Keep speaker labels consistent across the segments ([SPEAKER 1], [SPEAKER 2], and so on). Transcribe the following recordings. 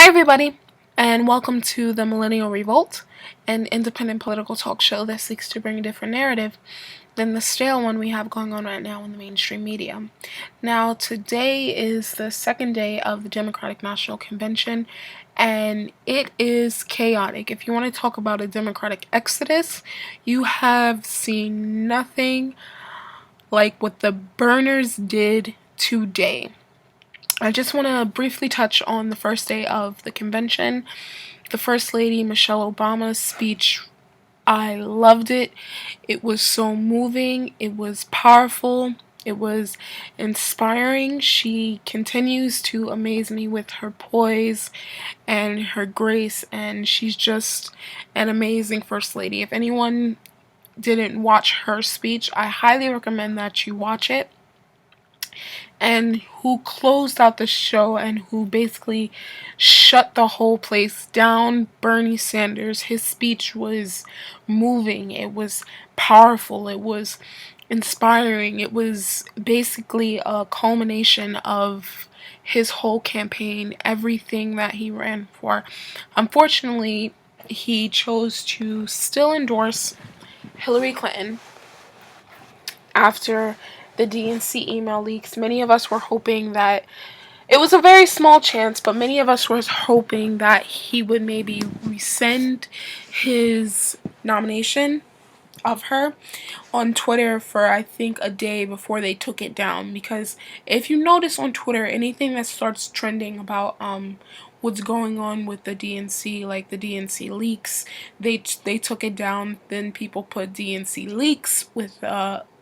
[SPEAKER 1] Hi, everybody, and welcome to the Millennial Revolt, an independent political talk show that seeks to bring a different narrative than the stale one we have going on right now in the mainstream media. Now, today is the second day of the Democratic National Convention, and it is chaotic. If you want to talk about a Democratic exodus, you have seen nothing like what the burners did today. I just want to briefly touch on the first day of the convention. The First Lady Michelle Obama's speech, I loved it. It was so moving. It was powerful. It was inspiring. She continues to amaze me with her poise and her grace, and she's just an amazing First Lady. If anyone didn't watch her speech, I highly recommend that you watch it. And who closed out the show and who basically shut the whole place down, Bernie Sanders. His speech was moving, it was powerful, it was inspiring, it was basically a culmination of his whole campaign, everything that he ran for. Unfortunately, he chose to still endorse Hillary Clinton after the DNC email leaks. Many of us were hoping that it was a very small chance, but many of us were hoping that he would maybe rescind his nomination of her on Twitter for I think a day before they took it down. Because if you notice on Twitter, anything that starts trending about what's going on with the DNC, like the DNC leaks, they took it down. Then people put DNC leaks with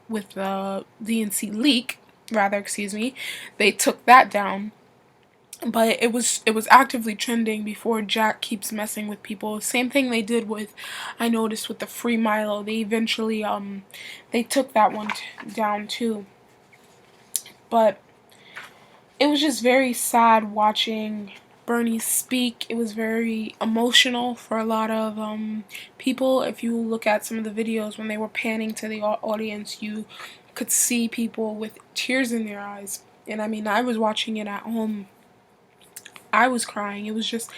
[SPEAKER 1] DNC leak, rather, excuse me. They took that down. But it was actively trending before Jack keeps messing with people. Same thing they did with, I noticed, with the Free Milo. They eventually they took that one down too. But it was just very sad watching Bernie speak. It was very emotional for a lot of people. If you look at some of the videos when they were panning to the audience, you could see people with tears in their eyes. And I mean, I was watching it at home. I was crying. It was just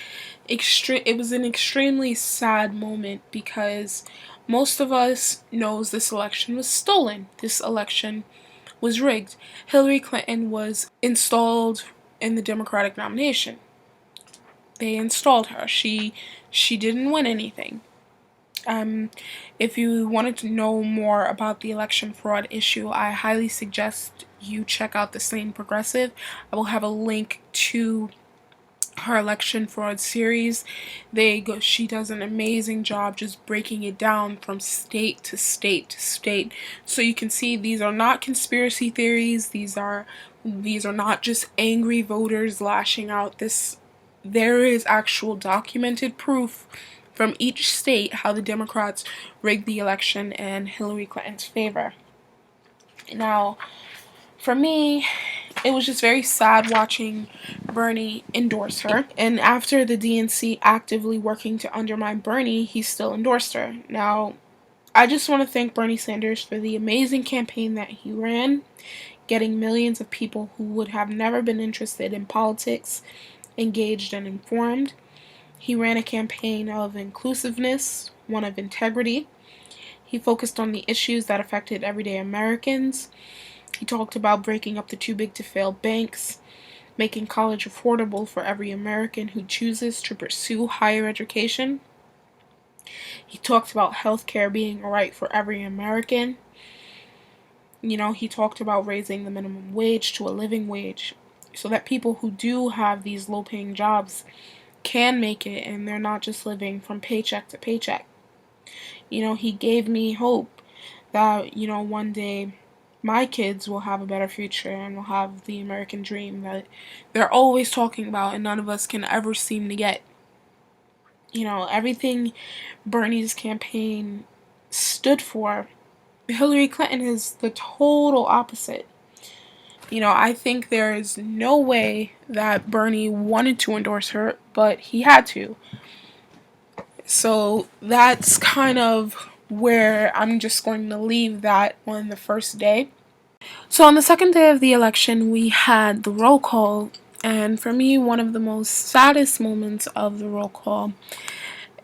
[SPEAKER 1] it was an extremely sad moment because most of us knows this election was stolen. This election was rigged. Hillary Clinton was installed in the Democratic nomination. They installed her. She didn't win anything. If you wanted to know more about the election fraud issue, I highly suggest you check out the Sane Progressive. I will have a link to her election fraud series. She does an amazing job just breaking it down from state to state to state, so you can see these are not conspiracy theories. These are not just angry voters lashing out. There is actual documented proof from each state how the Democrats rigged the election in Hillary Clinton's favor. Now, for me, it was just very sad watching Bernie endorse her. And after the DNC actively working to undermine Bernie, he still endorsed her. Now, I just want to thank Bernie Sanders for the amazing campaign that he ran, getting millions of people who would have never been interested in politics engaged and informed. He ran a campaign of inclusiveness, one of integrity. He focused on the issues that affected everyday Americans. He talked about breaking up the too-big-to-fail banks, making college affordable for every American who chooses to pursue higher education. He talked about healthcare being a right for every American. He talked about raising the minimum wage to a living wage so that people who do have these low-paying jobs can make it and they're not just living from paycheck to paycheck. He gave me hope that, one day my kids will have a better future and will have the American dream that they're always talking about and none of us can ever seem to get. Everything Bernie's campaign stood for, Hillary Clinton is the total opposite. I think there is no way that Bernie wanted to endorse her, but he had to. So that's kind of where I'm just going to leave that on the first day. So on the second day of the election, we had the roll call, And for me, one of the most saddest moments of the roll call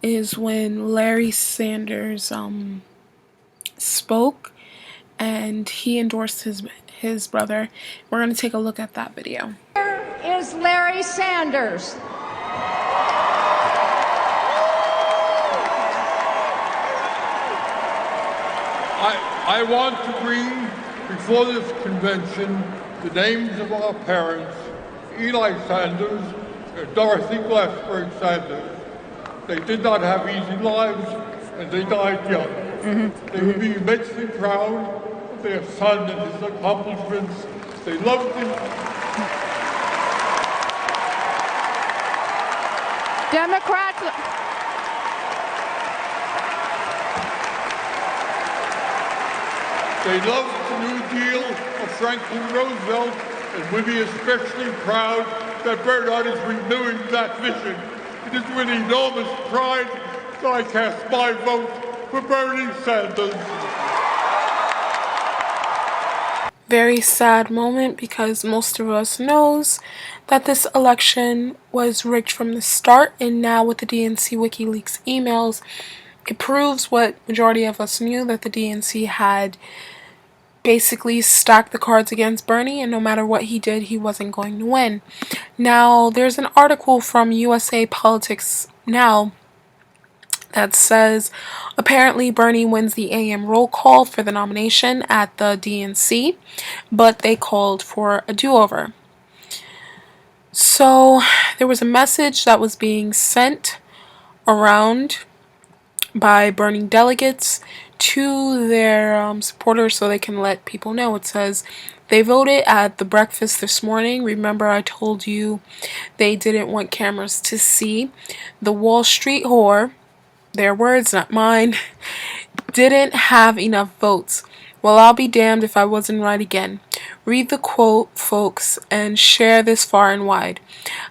[SPEAKER 1] is when Larry Sanders spoke and he endorsed his brother. We're going to take a look at that video.
[SPEAKER 2] Here is Larry Sanders.
[SPEAKER 3] I want to bring before this convention the names of our parents, Eli Sanders and Dorothy Glassberg Sanders. They did not have easy lives, and they died young. They would be immensely proud of their son and his accomplishments. They loved him.
[SPEAKER 2] Democrats.
[SPEAKER 3] They loved the New Deal of Franklin Roosevelt and would be especially proud that Bernard is renewing that vision. It is with enormous pride that I cast my vote for Bernie Sanders.
[SPEAKER 1] Very sad moment because most of us knows that this election was rigged from the start, and now with the DNC WikiLeaks emails, it proves what majority of us knew, that the DNC had basically stacked the cards against Bernie, and no matter what he did, he wasn't going to win. Now, there's an article from USA Politics Now that says apparently Bernie wins the AM roll call for the nomination at the DNC, but they called for a do-over. So there was a message that was being sent around by Bernie delegates to their supporters so they can let people know. It says, they voted at the breakfast this morning. Remember I told you they didn't want cameras to see. The Wall Street whore, their words, not mine, didn't have enough votes. Well, I'll be damned if I wasn't right again. Read the quote, folks, and share this far and wide.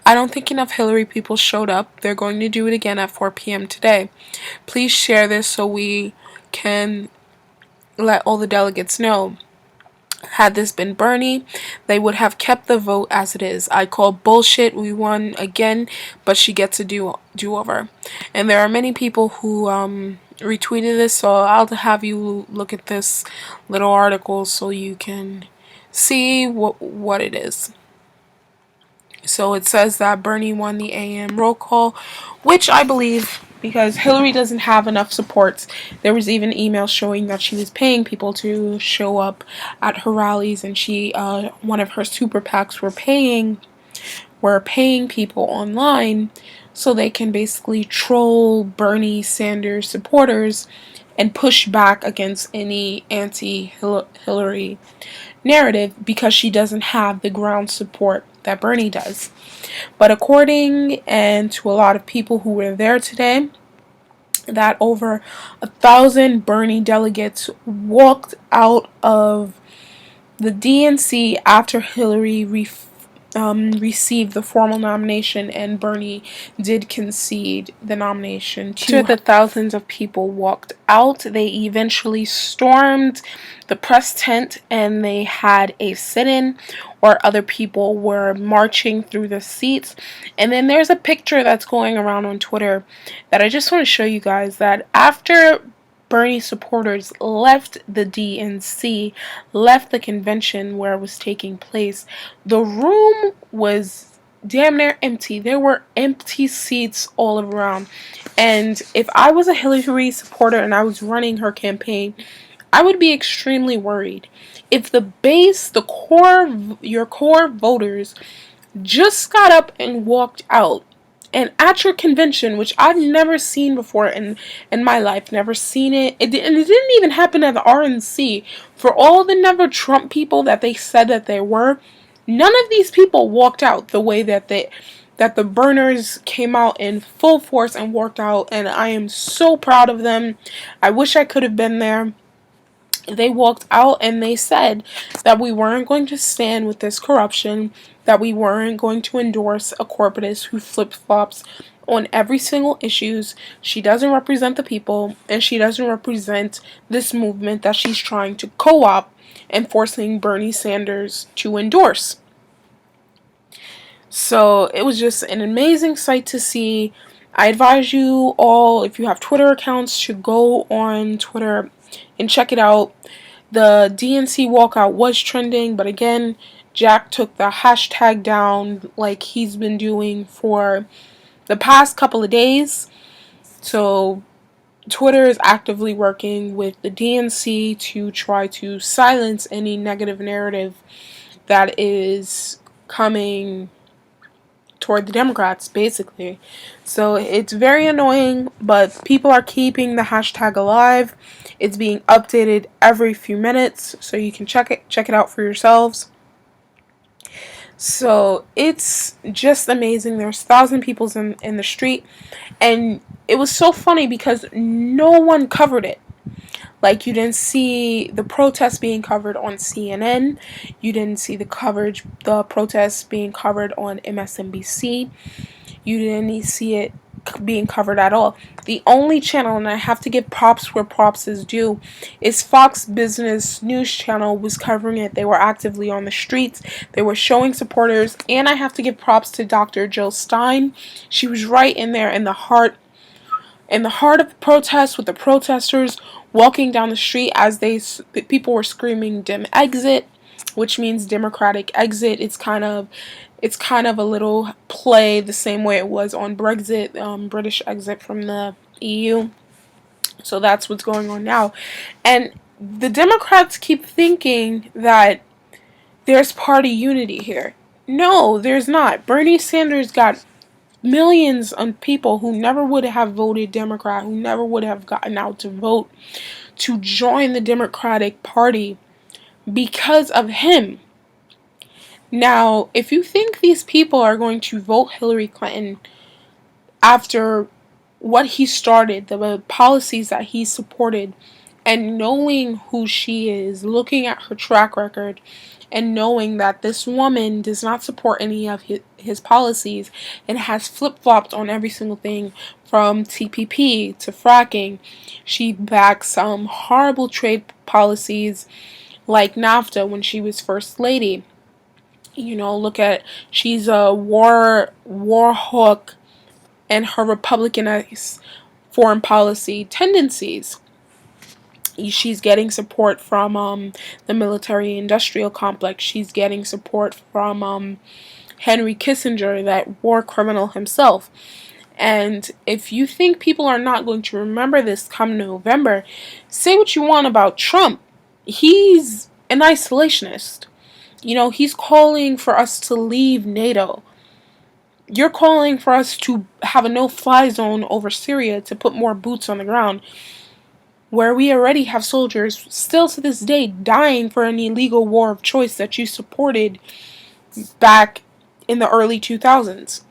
[SPEAKER 1] I don't think enough Hillary people showed up. They're going to do it again at 4 p.m. today. Please share this so we can let all the delegates know. Had this been Bernie, they would have kept the vote as it is. I call bullshit. We won again, but she gets a do-over. And there are many people who retweeted this, so I'll have you look at this little article so you can see what it is. So it says that Bernie won the AM roll call, which I believe, because Hillary doesn't have enough supports. There was even emails showing that she was paying people to show up at her rallies, and she, one of her super PACs were paying people online so they can basically troll Bernie Sanders supporters and push back against any anti-Hillary narrative because she doesn't have the ground support that Bernie does. But according and to a lot of people who were there today, that over 1,000 Bernie delegates walked out of the DNC after Hillary received the formal nomination, and Bernie did concede the nomination. After the thousands of people walked out, they eventually stormed the press tent and they had a sit-in where other people were marching through the seats. And then there's a picture that's going around on Twitter that I just want to show you guys, that after Bernie supporters left the DNC, left the convention where it was taking place, the room was damn near empty. There were empty seats all around. And if I was a Hillary supporter and I was running her campaign, I would be extremely worried. If the base, your core voters just got up and walked out, and at your convention, which I've never seen before in my life, never seen it. And it didn't even happen at the RNC. For all the never Trump people that they said that they were, none of these people walked out the way that the burners came out in full force and walked out. And I am so proud of them. I wish I could have been there. They walked out and they said that we weren't going to stand with this corruption, that we weren't going to endorse a corporatist who flip-flops on every single issues. She doesn't represent the people, and she doesn't represent this movement that she's trying to co-opt and forcing Bernie Sanders to endorse. So it was just an amazing sight to see. I advise you all, if you have Twitter accounts, to go on Twitter and check it out. The DNC walkout was trending, but again, Jack took the hashtag down like he's been doing for the past couple of days. So Twitter is actively working with the DNC to try to silence any negative narrative that is coming toward the Democrats, basically. So it's very annoying, but people are keeping the hashtag alive. It's being updated every few minutes, so you can check it out for yourselves. So it's just amazing. There's 1,000 people in the street, and it was so funny because no one covered it. Like, you didn't see the protests being covered on CNN. You didn't see the protests being covered on MSNBC. You didn't see it being covered at all. The only channel, and I have to give props where props is due, is Fox Business News Channel was covering it. They were actively on the streets. They were showing supporters, and I have to give props to Dr. Jill Stein. She was right in there in the heart of the protest with the protesters walking down the street as people were screaming "Dem exit," which means Democratic exit. It's kind of a little play the same way it was on Brexit, British exit from the EU. So that's what's going on now. And the Democrats keep thinking that there's party unity here. No, there's not. Bernie Sanders got millions of people who never would have voted Democrat, who never would have gotten out to vote, to join the Democratic Party because of him. Now, if you think these people are going to vote Hillary Clinton after what he started, the policies that he supported, and knowing who she is, looking at her track record, and knowing that this woman does not support any of his policies and has flip-flopped on every single thing from TPP to fracking. She backs some horrible trade policies like NAFTA when she was First Lady. You know, look at, she's a war hawk and her Republicanized foreign policy tendencies. She's getting support from the military-industrial complex. She's getting support from Henry Kissinger, that war criminal himself. And if you think people are not going to remember this come November, say what you want about Trump. He's an isolationist. You know, he's calling for us to leave NATO. You're calling for us to have a no-fly zone over Syria, to put more boots on the ground, where we already have soldiers still to this day dying for an illegal war of choice that you supported back in the early 2000s.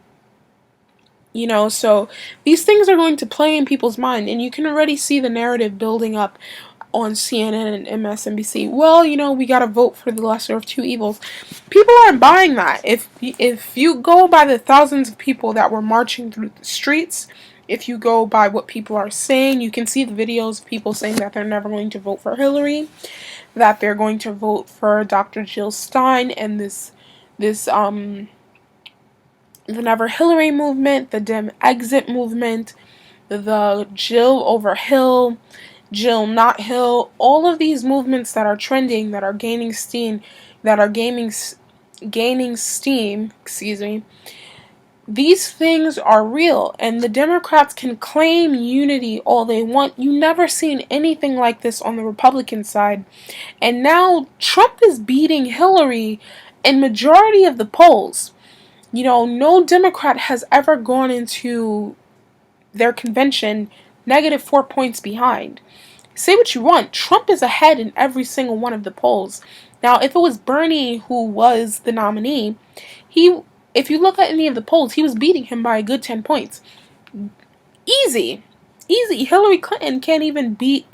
[SPEAKER 1] You know, so these things are going to play in people's mind, and you can already see the narrative building up on CNN and MSNBC. Well, you know, we gotta vote for the lesser of two evils. People aren't buying that. If you go by the thousands of people that were marching through the streets, if you go by what people are saying, you can see the videos of people saying that they're never going to vote for Hillary, that they're going to vote for Dr. Jill Stein and this the Never Hillary movement, the Dem Exit movement, the Jill over Hill, Jill not Hill, all of these movements that are trending, that are gaining steam, excuse me. These things are real, and the Democrats can claim unity all they want. You never seen anything like this on the Republican side. And now Trump is beating Hillary in majority of the polls. You know, no Democrat has ever gone into their convention -4 points behind. Say what you want, Trump is ahead in every single one of the polls. Now, if it was Bernie who was the nominee, if you look at any of the polls, he was beating him by a good 10 points. Easy. Hillary Clinton can't even beat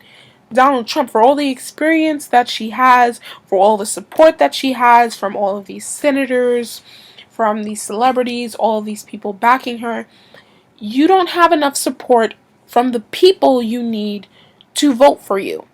[SPEAKER 1] Donald Trump for all the experience that she has, for all the support that she has from all of these senators, from these celebrities, all of these people backing her. You don't have enough support from the people you need to vote for you.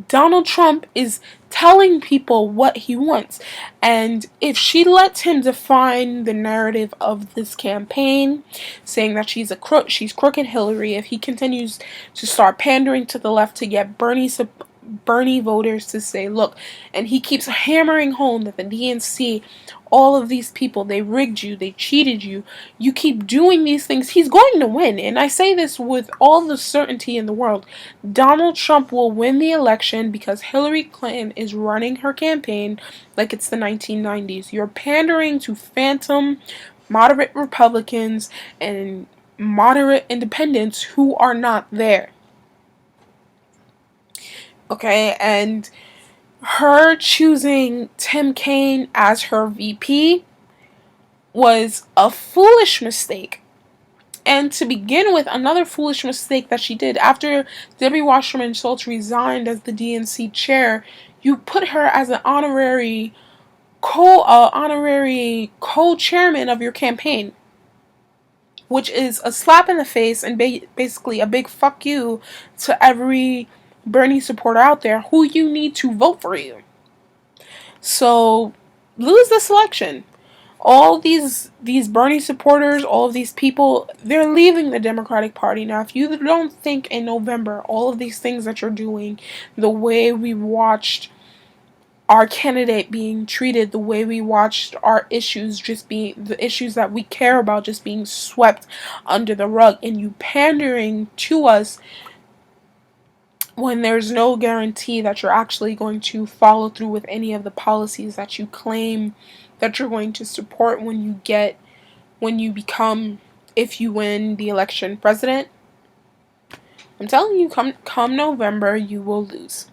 [SPEAKER 1] Donald Trump is telling people what he wants. And if she lets him define the narrative of this campaign, saying that she's a crook, she's crooked Hillary, if he continues to start pandering to the left to get Bernie voters to say, look, and he keeps hammering home that the DNC, all of these people, they rigged you, they cheated you, you keep doing these things, he's going to win. And I say this with all the certainty in the world. Donald Trump will win the election because Hillary Clinton is running her campaign like it's the 1990s. You're pandering to phantom moderate Republicans and moderate independents who are not there. Okay, and her choosing Tim Kaine as her VP was a foolish mistake. And to begin with, another foolish mistake that she did after Debbie Wasserman Schultz resigned as the DNC chair, you put her as an honorary co-chairman of your campaign, which is a slap in the face and basically a big fuck you to every Bernie supporter out there who you need to vote for you. So lose this election. All these Bernie supporters, all of these people, they're leaving the Democratic Party. Now, if you don't think in November all of these things that you're doing, the way we watched our candidate being treated, the way we watched our issues just being, the issues that we care about just being swept under the rug, and you pandering to us when there's no guarantee that you're actually going to follow through with any of the policies that you claim that you're going to support when you become, if you win the election, president. I'm telling you, come November, you will lose.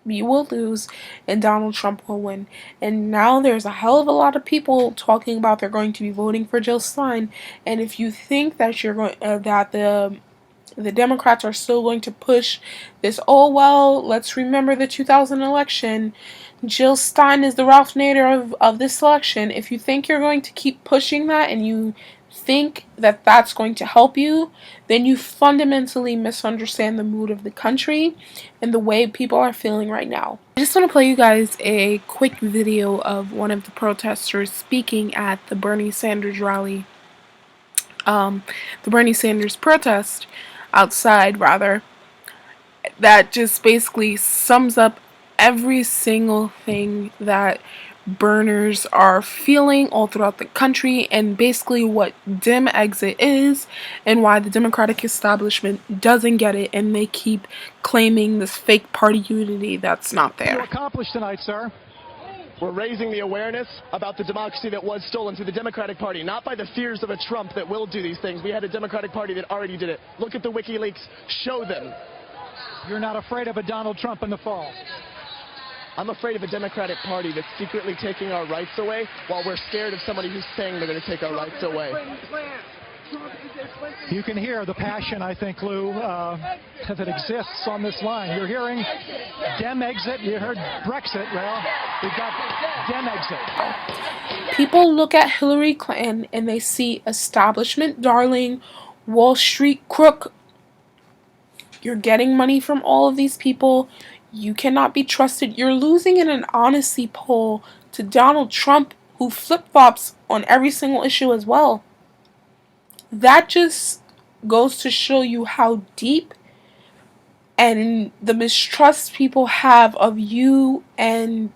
[SPEAKER 1] You will lose, and Donald Trump will win. And now there's a hell of a lot of people talking about they're going to be voting for Jill Stein. And if you think that you're going that the Democrats are still going to push this, oh well, let's remember the 2000 election, Jill Stein is the Ralph Nader of this election. If you think you're going to keep pushing that and you think that that's going to help you, then you fundamentally misunderstand the mood of the country and the way people are feeling right now. I just want to play you guys a quick video of one of the protesters speaking at the Bernie Sanders rally. The Bernie Sanders protest outside, rather, that just basically sums up every single thing that Burners are feeling all throughout the country, and basically what Dem exit is and why the Democratic establishment doesn't get it, and they keep claiming this fake party unity that's not there.
[SPEAKER 4] What you accomplished tonight, sir?
[SPEAKER 5] We're raising the awareness about the democracy that was stolen through the Democratic Party, not by the fears of a Trump that will do these things. We had a Democratic Party that already did it. Look at the WikiLeaks. Show them.
[SPEAKER 4] You're not afraid of a Donald Trump in the fall?
[SPEAKER 5] I'm afraid of a Democratic Party that's secretly taking our rights away while we're scared of somebody who's saying they're going to take our rights away.
[SPEAKER 4] You can hear the passion, I think, Lou, that exists on this line. You're hearing Dem exit. You heard Brexit. Well, we've got Dem exit.
[SPEAKER 1] People look at Hillary Clinton and they see establishment darling, Wall Street crook. You're getting money from all of these people. You cannot be trusted. You're losing in an honesty poll to Donald Trump, who flip-flops on every single issue as well. That just goes to show you how deep and the mistrust people have of you and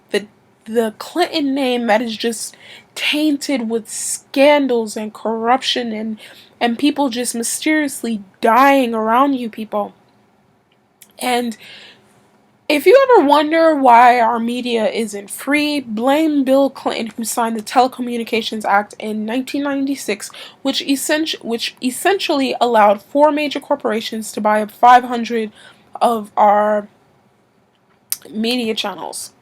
[SPEAKER 1] the Clinton name that is just tainted with scandals and corruption and people just mysteriously dying around you people. And if you ever wonder why our media isn't free, blame Bill Clinton, who signed the Telecommunications Act in 1996, which essentially allowed 4 major corporations to buy up 500 of our media channels.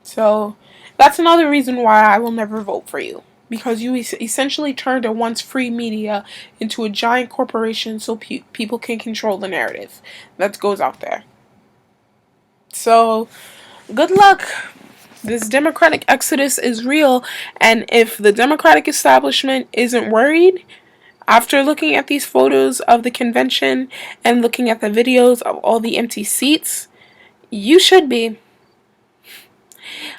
[SPEAKER 1] So that's another reason why I will never vote for you. Because you essentially turned a once free media into a giant corporation so people can control the narrative that goes out there. So, good luck. This Democratic exodus is real, and if the Democratic establishment isn't worried, after looking at these photos of the convention and looking at the videos of all the empty seats, you should be.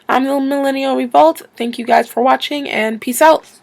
[SPEAKER 1] I'm the Millennial Revolt. Thank you guys for watching, and peace out.